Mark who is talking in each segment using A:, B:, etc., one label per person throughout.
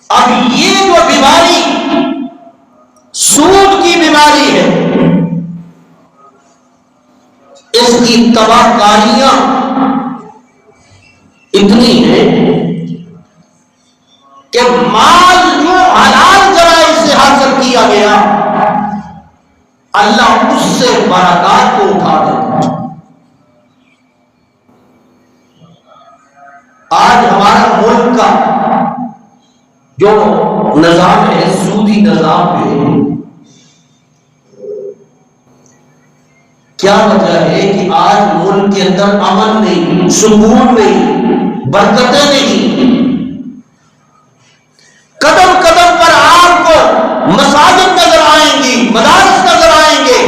A: اب یہ جو بیماری سود کی بیماری ہے، اس کی تباہ کاریاں اتنی ہیں کہ مال جو حلال ذرائع سے حاصل کیا گیا اللہ اس سے برکات کو اٹھا دیتا ہے۔ آج ہمارا ملک کا جو نظام ہے سودی نظام پہ، کیا وجہ ہے کہ آج ملک کے اندر امن نہیں، سکون نہیں، برکتیں نہیں۔ قدم قدم پر آپ کو مساجد نظر آئیں گی، مدارس نظر آئیں گے،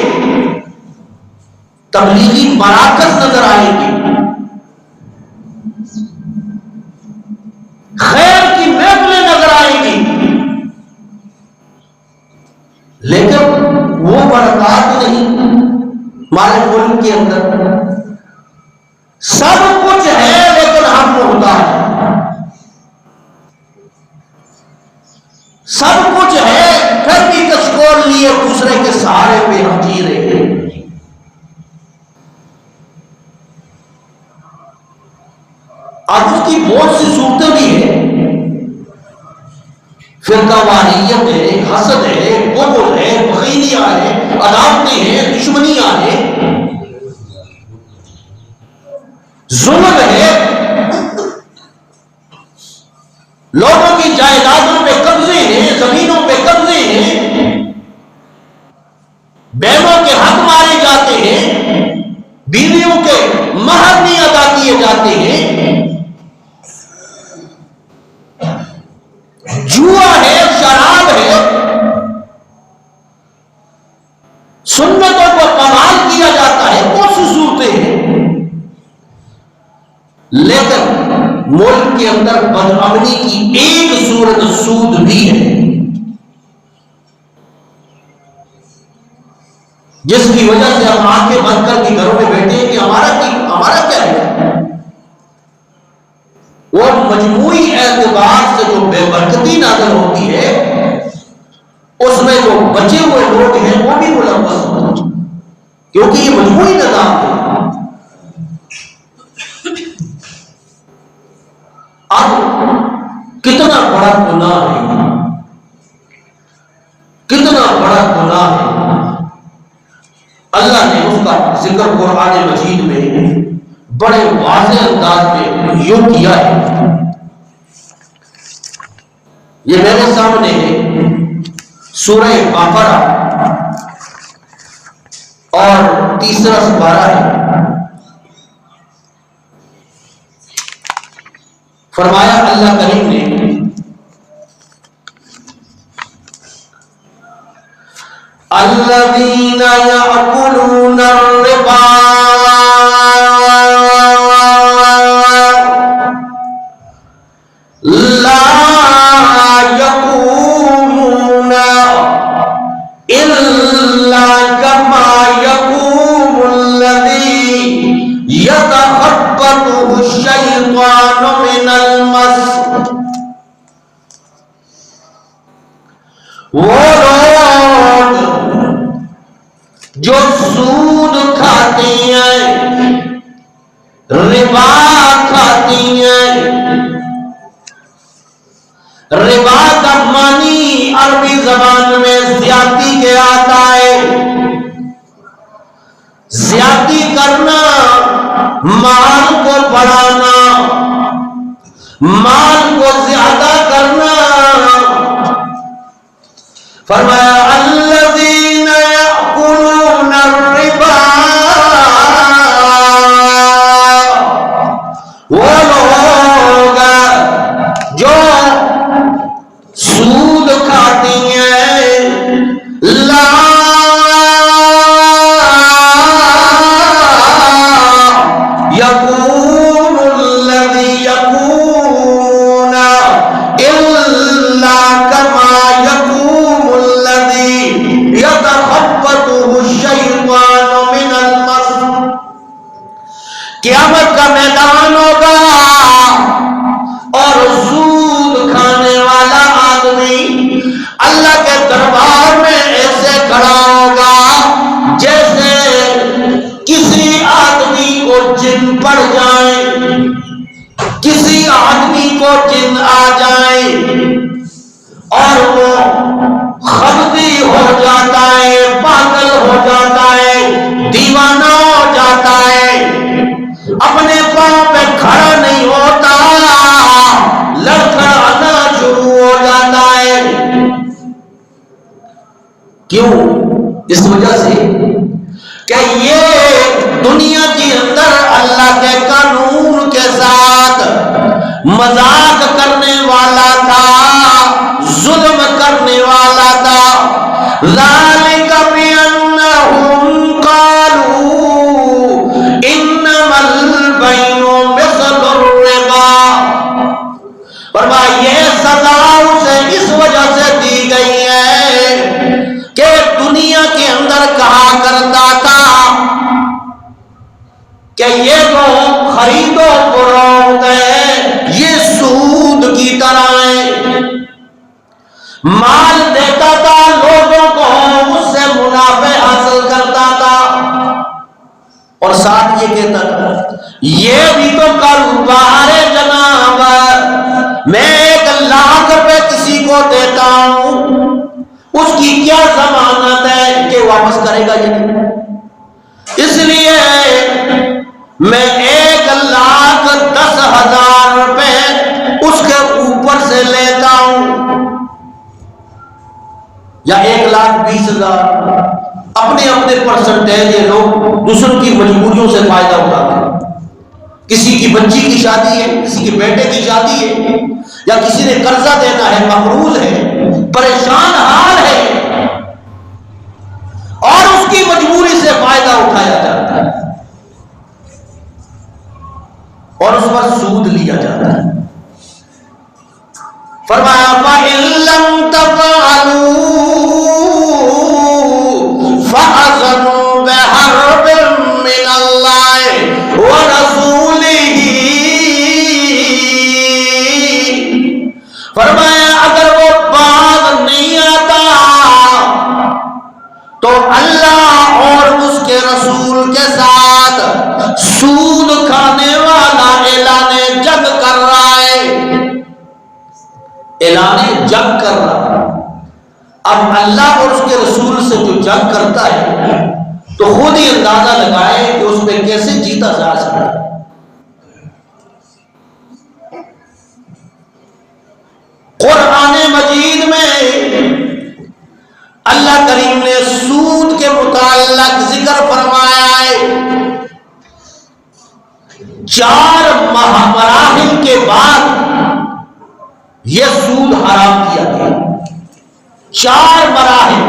A: تبلیغی مراکز نظر آئیں گی، خیر کی محفلیں نظر آئیں گی، لیکن وہ برکات نہیں ہمارے ملک کے اندر۔ سب کچھ ہے لیکن ہم محتاج ہیں، سب کچھ ہے پھر بھی کچکول لیے دوسرے کے سہارے پہ ہم جی رہے ہیں۔ اب اس کی بہت سی صورتیں بھی ہیں، فرقہ واریت ہے، حسد ہے، بغض ہے، بخیلیاں ہے، عداوتیں ہیں، دشمنیاں ہیں، ظلم ہے، لوگوں کی جائیدادوں پہ قبضے ہیں، زمینوں پہ قبضے ہیں، بیووں کے حق مارے جاتے ہیں، بیویوں کے مہر نہیں ادا کیے جاتے ہیں، جوا ہے، شراب ہے، سنتوں کو پامال کیا جاتا ہے، بہت سی صورتیں ہیں۔ لیکن ملک کے اندر بدامنی کی ایک صورت سود بھی ہے، جس کی وجہ سے ہم آنکھیں بند کر کے گھروں میں بیٹھے ہیں کہ ہمارا کیا ہے۔ وہ مجموعی اعتبار سے جو بے برکتی نازل ہوتی ہے، اس میں جو بچے ہوئے لوگ ہیں وہ بھی ملوث ہوتے ہیں، کیونکہ یہ مجموعی نظام ہے۔ اب کتنا بڑا گناہ ہے، کتنا بڑا گناہ ہے، اللہ نے اس کا ذکر قرآن مجید میں بڑے واضح انداز میں یوں کیا ہے۔ یہ میرے سامنے ہے سورہ بقرہ اور 3 سپارہ ہے۔ فرمایا اللہ کریم نے الذین یأکلون الربا لا یقومون الا کما یقوم الذی یتخبطہ الشیطان من المس۔ وہ لوگ جو سود کھاتے ہیں، ربا کھاتی ہیں، ربا کا معنی عربی زبان میں زیادتی کے آتا ہے۔ زیادتی کرنا، مال کو بڑھانا، مال کو زیادہ کرنا۔ فرمایا الذین یأکلون الربا، وہ لوگ جو سود کھاتی ہیں، لا یقوم الذی یقون الا کما یقوم الذی کیوں؟ اس وجہ سے کہ یہ دنیا کے اندر اللہ کے قانون کے ساتھ مذاق کرنے والا تھا، ظلم کرنے والا تھا۔ ذالک بأنہم قالوا انما البیع مثل الربا، فرمایا یہ سزا اسے اس وجہ سے دی گئی ہے کہ دنیا کے اندر کہا کرتا تھا کہ یہ تو خرید و فروخت ہے، یہ سود کی طرح ہے، مال دیتا تھا لوگوں کو، اس سے منافع حاصل کرتا تھا، اور ساتھ یہ کہتا تھا یہ بھی تو کاروبار ہے جناب، میں 1 لاکھ روپے کسی کو دیتا ہوں، اس کی کیا ضمانت ہے کہ واپس کرے گا؟ یہ اس لیے میں 1,10,000 روپے اس کے اوپر سے لیتا ہوں، یا 1,20,000، اپنے اپنے پرسنٹیج یہ لوگ دوسروں کی مجبوریوں سے فائدہ اٹھاتے ہیں۔ کسی کی بچی کی شادی ہے، کسی کے بیٹے کی شادی ہے، یا کسی نے قرضہ دینا ہے، مقروض ہے، پریشان حال ہے، اور اس کی مجبوری سے فائدہ اٹھایا جاتا ہے اور اس پر سود لیا جاتا ہے۔ فرمایا فَإِن لَّمْ تَفْعَلُوا فَأَذَنُوا بِحَرْبٍ مِّنَ اللَّهِ وَرَسُولِهِ، فرمایا اگر وہ باز نہیں آتا تو اللہ اور اس کے رسول کے ساتھ سود کھانے والا اعلان جنگ کر رہا ہے، اعلان جنگ کر رہا۔ اب اللہ اور اس کے رسول سے جو جنگ کرتا ہے تو خود ہی اندازہ لگائے کہ اس میں کیسے جیتا جا سکتا ہے۔ قرآن مجید میں اللہ کریم نے سود کے متعلق ذکر فرمایا ہے، 4 مراحل کے بعد یہ سود حرام کیا گیا۔ 4 مراحل۔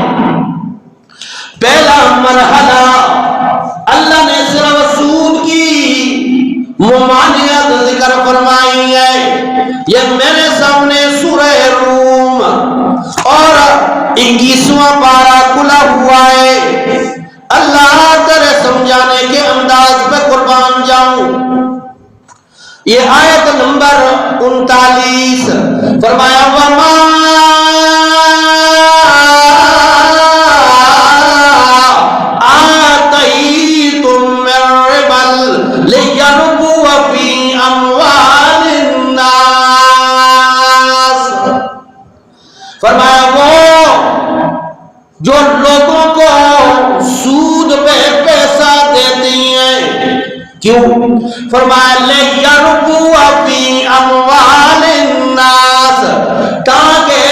A: پہلا مرحلہ اللہ نے صرف سود کی ممانعت ذکر فرمائی ہے، یہ میرے سامنے سورہ روم اور 21واں پارہ کھلا ہوا ہے، اللہ تیرے سمجھانے کے انداز پہ قربان جاؤں۔ یہ آیت نمبر 39، فرمایا وَمَا آتَيْتُم مِّن رِّبًا لِّيَرْبُوَ فِي أَمْوَالِ النَّاسِ، فرمایا وہ جو لوگوں کو سود پہ پیسہ دیتی ہیں، کیوں؟ فرمایا لِيَرْبُوَ فِي أَمْوَالِ النَّاسِ، تاکہ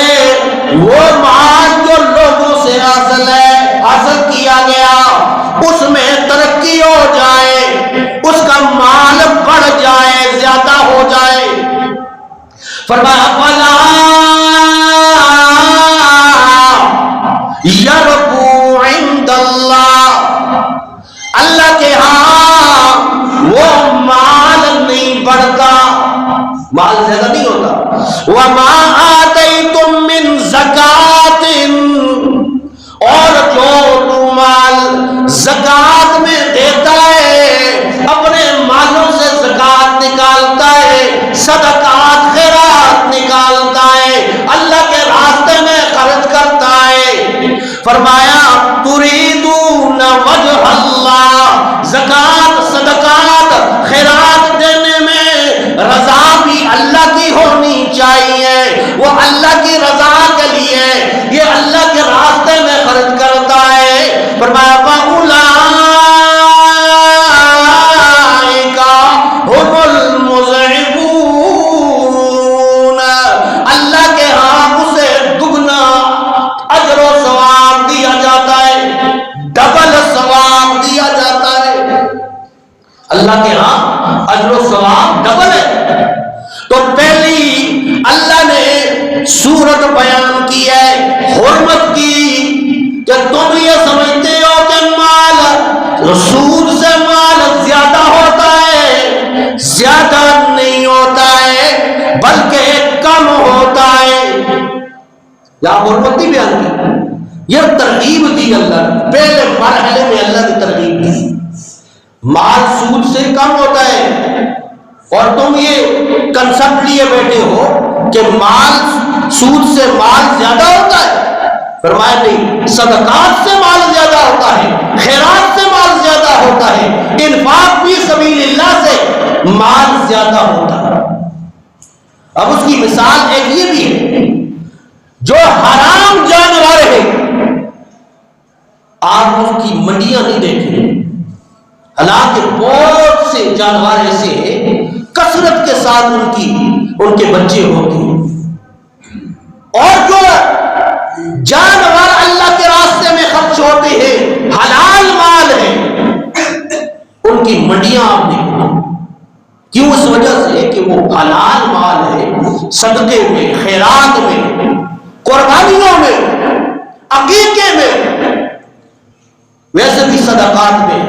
A: وہ مال جو لوگوں سے حاصل کیا گیا اس میں ترقی ہو جائے، اس کا مال بڑھ جائے، زیادہ ہو جائے۔ فرمایا فَلَا يَرْبُو عِندَ اللَّهِ، اللہ کے ہاں وہ مال نہیں بڑھتا، مال زیادہ نہیں ہوتا۔ وَمَا آتَيْتُم مِّن زَكَاةٍ، اور جو تو مال زکات میں دیتا ہے، اپنے مالوں سے زکات نکالتا ہے، صدقات خیرات نکالتا ہے، اللہ کے راستے میں خرچ کرتا ہے، فرمایا تُرِيدُونَ وَجْهَ اللَّهِ، زکات صدقات خیرات دینے میں رضا بھی اللہ کی ہونی چاہیے، وہ اللہ کی رضا کے لیے یہ اللہ کے راستے میں خرچ کرتا ہے۔ فرمایا فَأُولَٰئِكَ هُمُ الْمُضْعِفُونَ، اللہ کے ہاں اسے دگنا اجر و ثواب دیا جائے اللہ کے ہاں اجر و ثواب ڈبل ہے۔ تو پہلی اللہ نے صورت بیان کی ہے حرمت کی کہ تم یہ سمجھتے ہو کہ مال سود سے مال زیادہ ہوتا ہے، زیادہ نہیں ہوتا ہے بلکہ کم ہوتا ہے۔ یا حرمت نہیں بیان کی، یہ ترغیب دی اللہ نے، پہلے مرحلے میں اللہ نے ترغیب دی مال سود سے کم ہوتا ہے، اور تم یہ کنسپٹ لیے بیٹھے ہو کہ مال سود سے مال زیادہ ہوتا ہے۔ فرمایا نہیں، صدقات سے مال زیادہ ہوتا ہے، خیرات سے مال زیادہ ہوتا ہے، انفاق فی سبیل اللہ سے مال زیادہ ہوتا ہے۔ اب اس کی مثال ایک یہ بھی ہے، جو حرام جانور ہے آپ اس کی منڈیاں نہیں دیکھیں، حالانکہ بہت سے جانور ایسے ہیں کثرت کے ساتھ ان کے بچے ہوتے ہیں، اور جو جانور اللہ کے راستے میں خرچ ہوتے ہیں حلال مال ہے، ان کی منڈیاں آپ دیکھیں۔ کیوں؟ اس وجہ سے کہ وہ حلال مال ہے، صدقے میں، خیرات میں، قربانیوں میں، عقیقے میں، ویسے بھی صدقات میں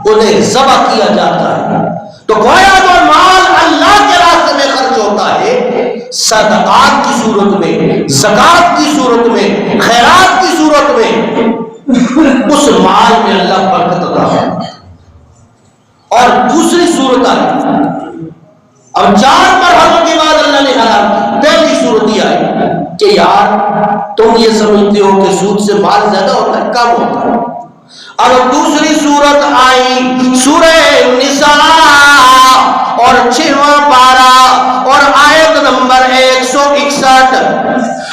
A: انہیں ذبح کیا جاتا ہے۔ تو گویا جو مال اللہ کے راستے میں خرچ ہوتا ہے صدقات کی صورت میں، زکات کی صورت میں، خیرات کی صورت میں، اس مال میں اللہ برکت عطا ہے۔ اور دوسری صورت آئی، اب 4 مرحلوں کے بعد اللہ نے حلال کی۔ پہلی صورت یہ آئی کہ یار تم یہ سمجھتے ہو کہ سود سے مال زیادہ ہوتا ہے، کم ہوتا ہے۔ اب دوسری صورت آئی سورہ نساء اور 6واں پارہ اور آیت نمبر 161،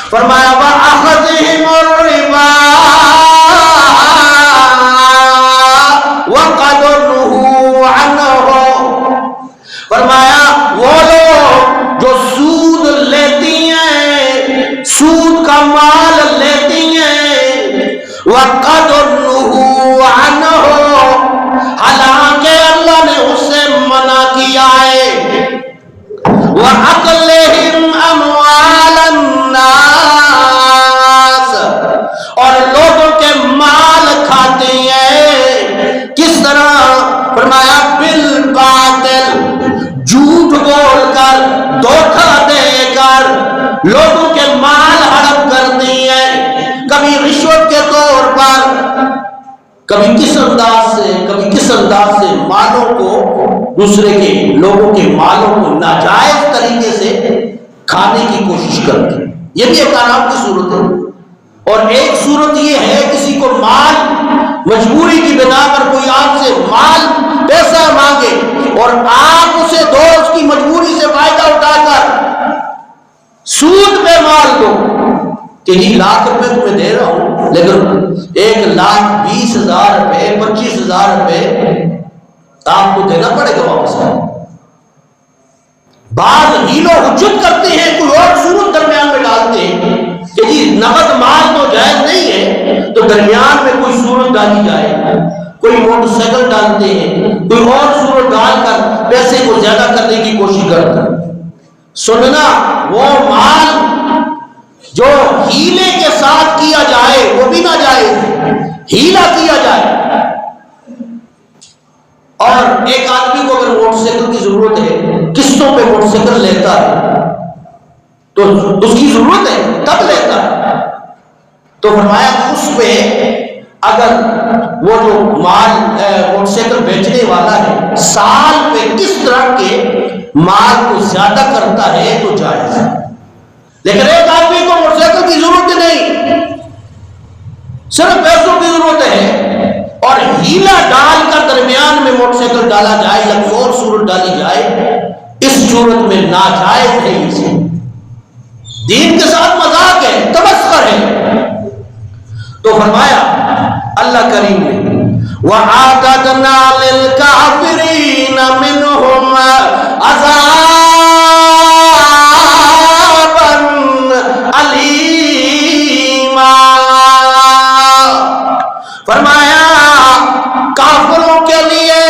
A: فرمایا وَأَخَذِهِمُ الرِّبَا وَقَدْ نُهُوا عَنْهُ، فرمایا وہ لوگ جو سود لیتی ہیں، سود کا مال لیتی ہیں، وَقَدْ نُهُوا عَنْهُ، حالانکہ اللہ نے اس سے منع کیا ہے، وَأَكْلِهِمْ أَمْوَالَ النَّاسِ، اور لوگوں کے مال کھاتے ہیں۔ کس طرح؟ فرمایا بالباطل، جھوٹ بول کر، دھوکہ دے کر لوگوں کے مال ہڑپ کرتی ہیں، کبھی رشوت کے طور پر، کبھی کس انداز سے، کبھی کس انداز سے مالوں کو، دوسرے کے لوگوں کے مالوں کو ناجائز طریقے سے کھانے کی کوشش کرتے ہیں۔ یہ بھی ایک حرام کی صورت ہے۔ اور ایک صورت یہ ہے کسی کو مال مجبوری کی بنا پر کوئی آپ سے مال پیسہ مانگے اور آپ اسے دو، اس کی مجبوری سے فائدہ اٹھا کر سود پہ مال دو کہ جی ₹1,00,000 تمہیں دے رہا ہوں، لیکن 1,20,000 روپے، 25,000 روپے آپ کو دینا پڑے گا واپس۔ بعض ہیل و حجت کرتے ہیں، کوئی اور صورت درمیان میں ڈالتے ہیں کہ جی نقد مال تو جائز نہیں ہے، تو درمیان میں کوئی صورت ڈالی جائے، کوئی موٹر سائیکل ڈالتے ہیں، کوئی اور صورت ڈال کر پیسے کو زیادہ کرنے کی کوشش کرتے ہیں۔ سننا، وہ مال جو ہیلے کے ساتھ کیا جائے وہ بھی ناجائز ہے، ہیلا کیا جائے۔ اور ایک آدمی کو اگر موٹر سائیکل کی ضرورت ہے، قسطوں پہ موٹر سائیکل لیتا ہے تو اس کی ضرورت ہے تب لیتا ہے، تو فرمایا اس پہ اگر وہ جو مال موٹر سائیکل بیچنے والا ہے سال پہ کس طرح کے مال کو زیادہ کرتا ہے تو جائز ہے۔ لیکن ایک آدمی کو موٹر سائیکل کی ضرورت نہیں، صرف پیسوں کی ضرورت ہے، اور ہیلا ڈال کر درمیان میں موٹر سائیکل ڈالا جائے یا کوئی اور صورت ڈالی جائے، اس صورت میں ناجائز ہے، اسے دین کے ساتھ مذاق ہے، تمسخر ہے۔ تو فرمایا اللہ کریم نے وَأَعْتَدْنَا لِلْكَافِرِينَ مِنْهُمْ عَذَابًا أَلِيمًا، فرمایا کافروں کے لیے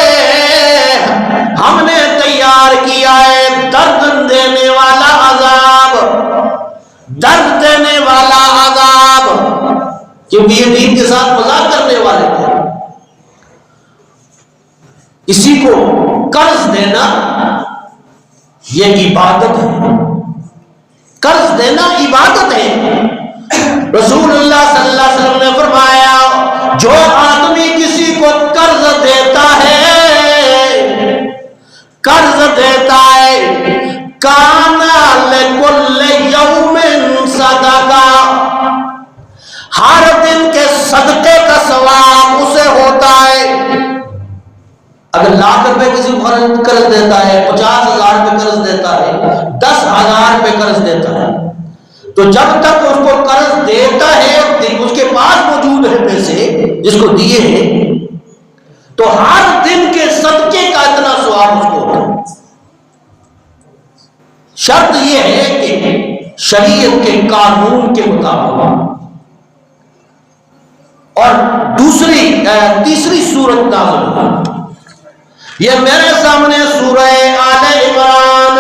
A: والا عذاب، کیونکہ یہ دین کے ساتھ مذاق کرنے والے تھے۔ کسی کو قرض دینا یہ عبادت ہے، قرض دینا عبادت ہے۔ رسول اللہ صلی اللہ علیہ وسلم نے فرمایا جو آدمی کسی کو قرض دیتا ہے کانا لکل یوم صدقہ، ہر دن کے صدقے کا ثواب اسے ہوتا ہے۔ اگر لاکھ روپے کسی کو قرض دیتا ہے، 50,000 روپے قرض دیتا ہے، 10,000 روپے قرض دیتا ہے، تو جب تک اس کو قرض دیتا ہے اس کے پاس موجود ہے پیسے جس کو دیے ہیں، تو ہر دن کے صدقے کا اتنا ثواب اس کو ہوتا ہے۔ شرط یہ ہے کہ شریعت کے قانون کے مطابق۔ اور تیسری صورت نازل ہوئی، یہ میرے سامنے سورہ آل عمران،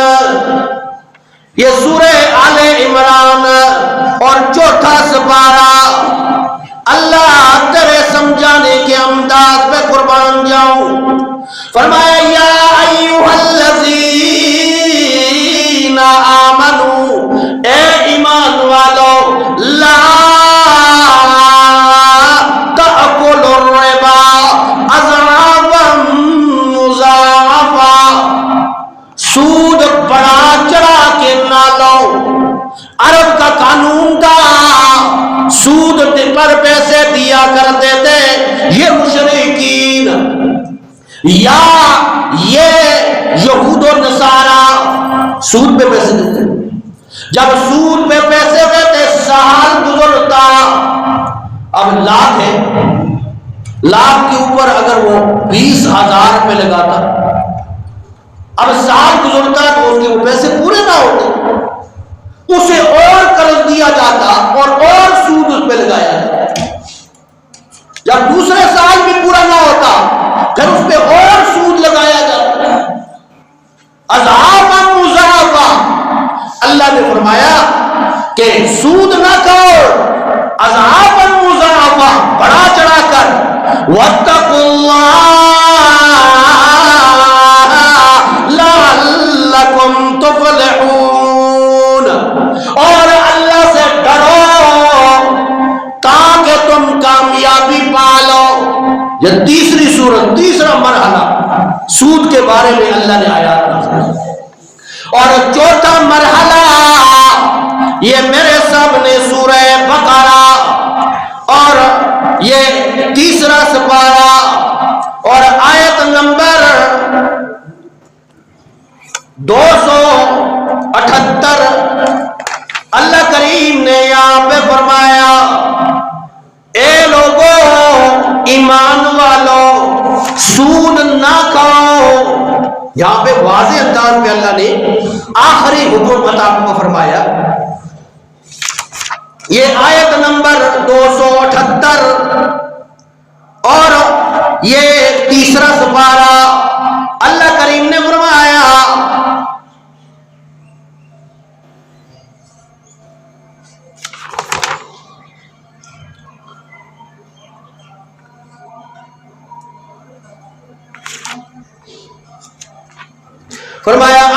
A: یہ سورہ آل عمران اور 4 سپارہ۔ اللہ تیرے سمجھانے کے انداز میں قربان جاؤں، فرمایا یا ایھا الذین آمنو، اے ایمان والو، لا تأکلوا الربا اضعافا مضاعفا، سود بڑا چڑھا کے نہ لو۔ عرب کا قانون تھا، سود پر پیسے دیا کرتے تھے یہ مشرکین یا یہ یہود و نصارہ، سود پہ پیسے دیتے۔ جب سود پہ پیسے دیتے سال گزرتا، اب لاکھ ہے، لاکھ کے اوپر اگر وہ 20,000 روپے لگاتا، اب سال گزرتا تو اس کے وہ پیسے پورے نہ ہوتے، اسے اور قرض دیا جاتا اور سود اس پہ لگایا جاتا۔ جب دوسرے سال بھی پورا نہ ہوتا پھر اس پہ اور سود لگایا جاتا۔ اضعافا مضاعفا، اللہ نے فرمایا کہ سود نہ کھاؤ، اضعافا مضاعفا، بڑا چڑھا کر، واتقوا اللہ لعلکم تفلحون، اور اللہ سے ڈرو تاکہ تم کامیابی پالو۔ یہ تیسری صورت، تیسرا مرحلہ سود کے بارے میں اللہ نے آیات نازل کی۔ اور 4تھا مرحلہ یہ میرے سامنے سورہ بقرہ اور یہ تیسرا سپارہ اور آیت نمبر 278، اللہ کریم نے یہاں پہ فرمایا اے لوگو ایمان والو سود نہ کھاؤ۔ یہاں پہ واضح انداز میں اللہ نے آخری حکم عطا کو فرمایا۔ یہ آیت نمبر 278 اور یہ تیسرا سپارہ، اللہ کریم نے فرمایا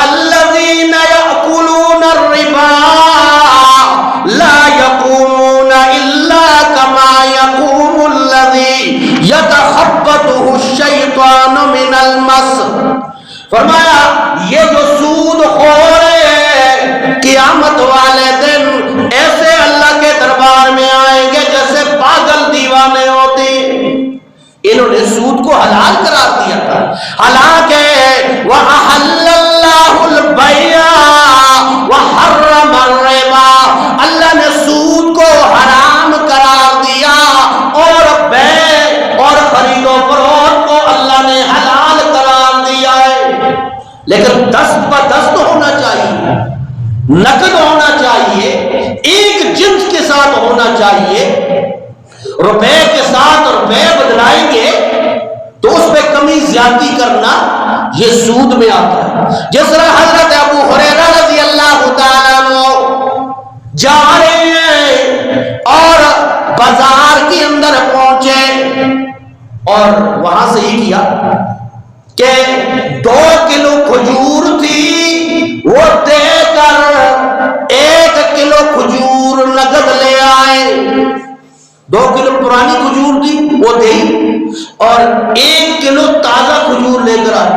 A: الذین یأکلون الربا لا یقومون الا کما یقوم الذی یتخبطہ الشیطان من المس۔ فرمایا یہ جو سود خور ہے قیامت والے دن ایسے اللہ کے دربار میں آئیں گے جیسے پاگل دیوانے ہوتے۔ انہوں نے سود کو حلال قرار دیا تھا، حالانکہ وَأَحَلَّ اللَّهُ الْبَيْعَ وَحَرَّمَ الرِّبَا، اللہ نے سود کو حرام قرار دیا اور بیع اور خرید و فروخت کو اللہ نے حلال قرار دیا ہے۔ لیکن دست بدست ہونا چاہیے، نقد ہونا چاہیے، ایک جنس کے ساتھ ہونا چاہیے۔ روپے کے ساتھ روپے بدلائیں گے تو اس پہ کمی زیادتی کرنا یہ سود میں آتا ہے۔ جس طرح حضرت ابو ہریرہ رضی اللہ تعالیٰ عنہ جا رہے ہیں اور وہاں سے یہ کیا کہ 2 کلو کھجور تھی وہ دے کر 1 کلو کھجور نقد لے آئے. 2 کلو پرانی کھجور تھی وہ دے اور 1 کلو تازہ کھجور لے کر آئے.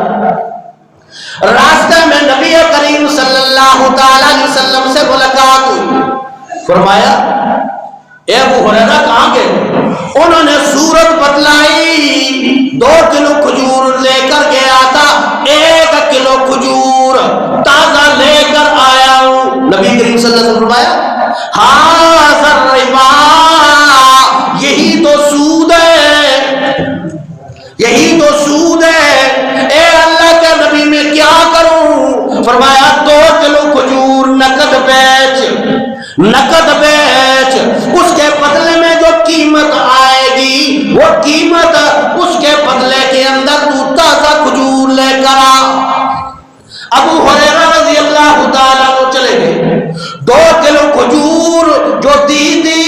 A: راستے میں نبی کریم صلی اللہ تعالی علیہ وسلم سے ملاقات ہوئی. فرمایا اے ابو ہریرہ کہاں گئے؟ انہوں نے صورت بتلائی 2 کلو کھجور لے کر گیا تھا, 1 کلو کھجور تازہ لے کر آیا ہوں. نبی کریم صلی اللہ علیہ وسلم فرمایا ہاذا الربا, یہی تو سود ہے, یہی تو سود ہے. اے اللہ کے نبی میں کیا کروں؟ فرمایا 2 کلو کھجور نقد بیچ, نقد بیچ, اس کے بدلے میں جو قیمت آئے گی وہ قیمت اس کے بدلے کے اندر تو تازہ کھجور لے کر آ. ابو ہریرہ رضی اللہ تعالیٰ عنہ چلے گئے, 2 کلو کھجور جو دی تھی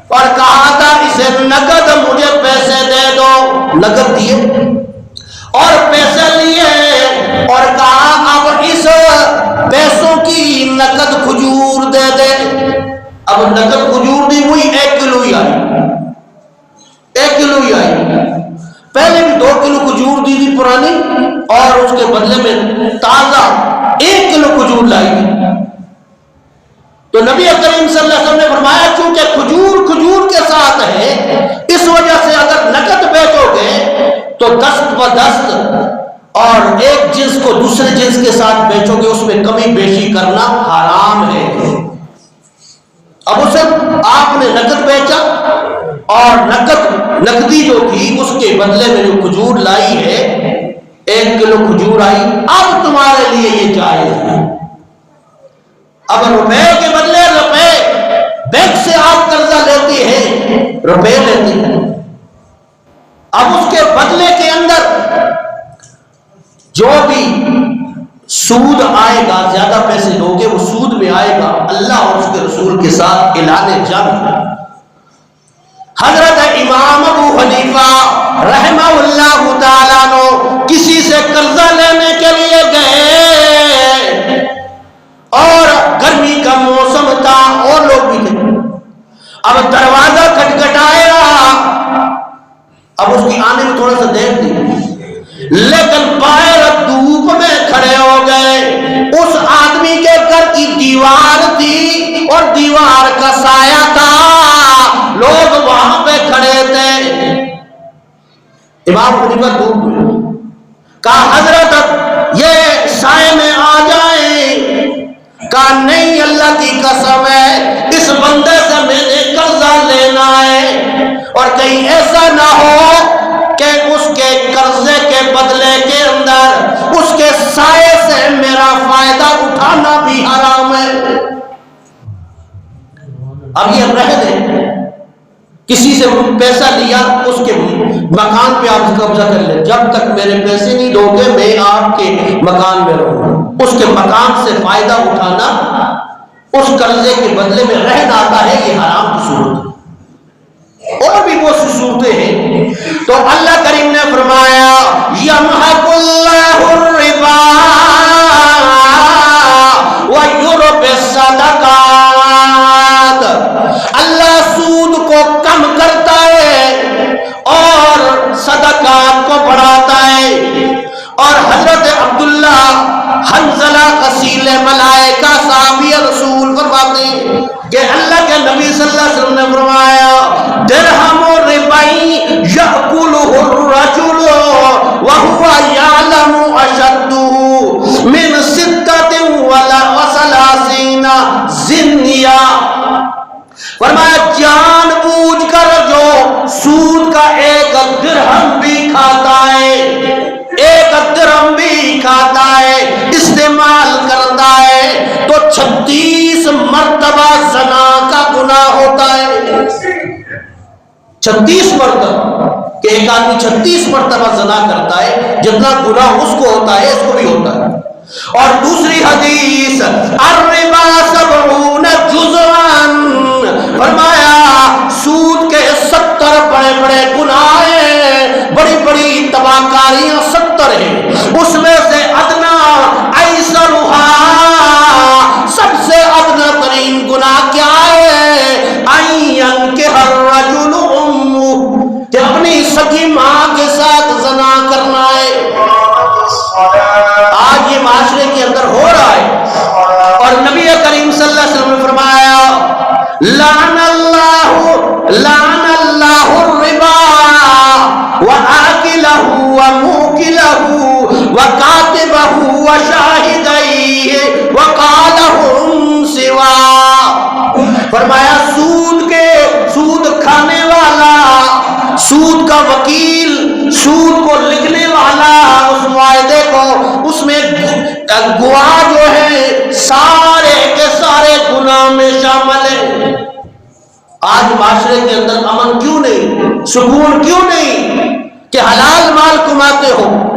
A: اور کہا تھا اسے نقد مجھے پیسے دے دو, نقد دیے اور پیسے لیے اور کہا اب اس پیسوں کی نقد کھجور دے دے. اب نقد کھجور دی ہوئی 1 کلو ہی آئی, 1 کلو ہی آئی. پہلے بھی 2 کلو کھجور دی تھی پرانی اور اس کے بدلے میں تازہ 1 کلو کھجور لائی تھی. تو نبی کریم صلی اللہ علیہ وسلم نے فرمایا چونکہ کھجور کھجور کے ساتھ ہے اس وجہ سے اگر نقد بیچو گے تو دست بدست اور ایک جنس کو دوسرے جنس کے ساتھ بیچو گے اس میں کمی بیشی کرنا حرام ہے. اب اسے آپ نے نقد بیچا اور نقدی جو تھی اس کے بدلے میں جو کھجور لائی ہے 1 کلو کھجور آئی, اب تمہارے لیے یہ جائز ہے. اب روپے کے بدلے روپے, بینک سے آپ قرضہ لیتے ہیں, روپے لیتے ہیں, اب اس کے بدلے کے اندر جو بھی سود آئے گا, زیادہ پیسے دو گے وہ سود میں آئے گا. اللہ اور اس کے رسول کے ساتھ اعلان جنگ. حضرت امام ابو حنیفہ رحمہ اللہ تعالیٰ عنہ کسی سے قرضہ لینے کے لیے گئے اور گرمی کا موسم تھا اور لوگ بھی تھے. اب دروازہ کھٹکھٹایا, اب اس کی آنے میں تھوڑا سا دیر تھی لیکن باہر دھوپ میں کھڑے ہو گئے. اس آدمی کے گھر کی دیوار تھی اور دیوار کا سایہ تھا, لوگ وہاں پہ کھڑے تھے. امام حنیفہ دھوپ میں کہا حضرت یہ سائے میں آ جائیں. کہا نہیں, اللہ کی قسم ہے اس بندے سے میں نے قرضہ لینا ہے اور کہیں ایسا نہ ہو کہ اس کے قرضے کے بدلے کے اندر اس کے سائے سے میرا فائدہ اٹھانا بھی حرام ہے. اب یہ رہ دے, کسی سے پیسہ لیا اس کے مکان پہ آپ قبضہ کر لیں, جب تک میرے پیسے نہیں دو گے میں آپ کے مکان میں رہوں. اس کے مکان سے فائدہ اٹھانا اس قرضے کے بدلے میں رہنا آتا ہے, یہ حرام کی صورت ہے. اور بھی بہت سی صورتیں ہیں. تو اللہ کریم نے فرمایا یمحق اللہ الربا ویربی الصدقات, اللہ سود کو کم کرتا ہے اور صدقات کو بڑھاتا ہے. اور حضرت عبداللہ حنزلہ غسیل ملائکہ صحابی رسول فرماتے ہیں کہ اللہ کے نبی صلی اللہ علیہ وسلم نے فرمایا درہم ربائی یأکلہ الرجل وہو یعلم اشدہ من 36 زنیا. فرمایا جان بوجھ کر جو سود کا 1 درہم بھی کھاتا ہے, 1 درہم بھی کھاتا ہے, استعمال کرتا ہے تو 36 مرتبہ زنا کا گناہ ہوتا ہے. 36 مرتبہ کہ ایک آدمی 36 مرتبہ زنا کرتا ہے, جتنا گناہ اس کو ہوتا ہے اس کو بھی ہوتا ہے. اور دوسری حدیث الربا 70 جزءاً, فرمایا سود کے 70 بڑے بڑے گناہ ہیں فرمایا سود کھانے والا، سود کا وکیل، سود کو لکھنے والا، اس معاہدے کو، اس میں گواہ جو ہے سارے کے سارے گناہ میں شامل ہے۔ آج معاشرے کے اندر امن کیوں نہیں، سکون کیوں نہیں کہ حلال مال کماتے ہو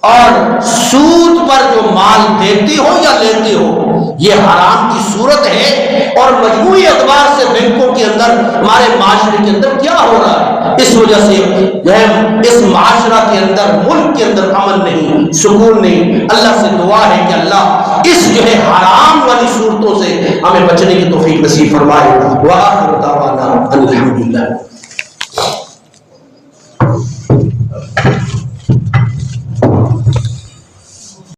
A: اور سود پر جو مال دیتی ہو یا لیتی ہو یہ حرام کی صورت ہے۔ اور مجموعی اعتبار سے بینکوں کے اندر، ہمارے معاشرے کے اندر کیا ہو رہا ہے، اس وجہ سے جو ہے اس معاشرہ کے اندر، ملک کے اندر امن نہیں، سکون نہیں۔ اللہ سے دعا ہے کہ اللہ اس جو ہے حرام والی صورتوں سے ہمیں بچنے کی توفیق نصیب فرمائے۔ وآخر دعوانا الحمدللہ۔